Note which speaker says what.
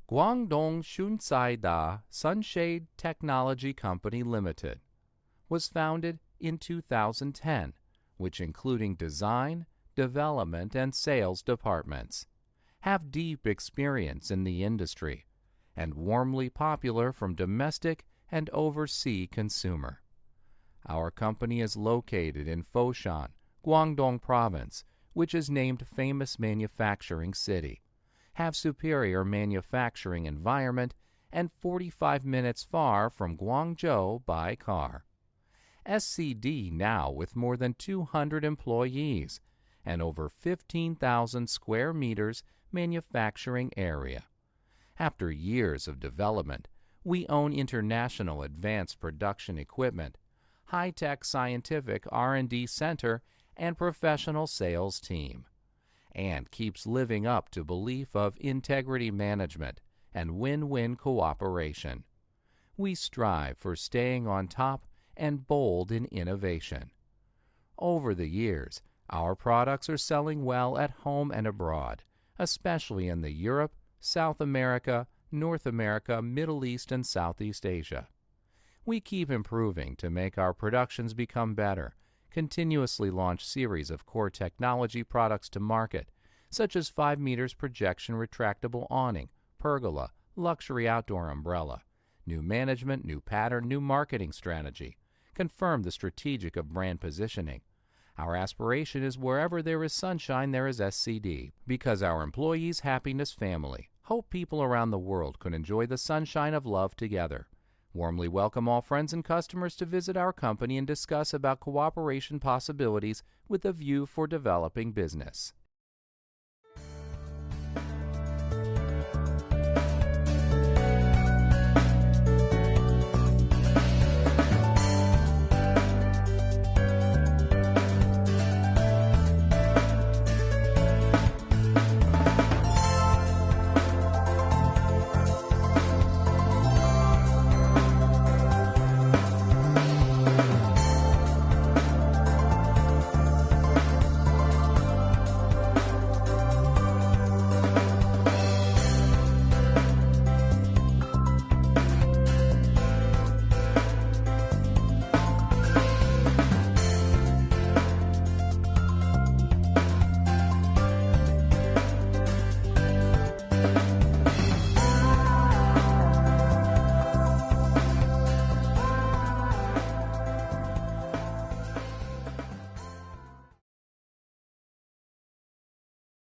Speaker 1: Guangdong Shuncaida Sunshade Technology Company Limited was founded in 2010, which including design, development, and sales departments, have deep experience in the industry, and warmly popular from domestic and overseas consumer. Our company is located in Foshan, Guangdong Province, which is named Famous Manufacturing City, have superior manufacturing environment, and 45 minutes far from Guangzhou by car. SCD now with more than 200 employees and over 15,000 square meters manufacturing area. After years of development, we own international advanced production equipment, high-tech scientific R&D center, and professional sales team, and keeps living up to belief of integrity management and win-win cooperation. We strive for staying on top and bold in innovation. Over the years, our products are selling well at home and abroad, especially in the Europe, South America, North America, Middle East, and Southeast Asia. We keep improving to make our productions become better, continuously launch series of core technology products to market, such as 5 meters projection retractable awning, pergola, luxury outdoor umbrella, new management, new pattern, new marketing strategy, confirm the strategic of brand positioning. Our aspiration is wherever there is sunshine, there is SCD, because our employees' happiness family hope people around the world could enjoy the sunshine of love together. Warmly welcome all friends and customers to visit our company and discuss about cooperation possibilities with a view for developing business.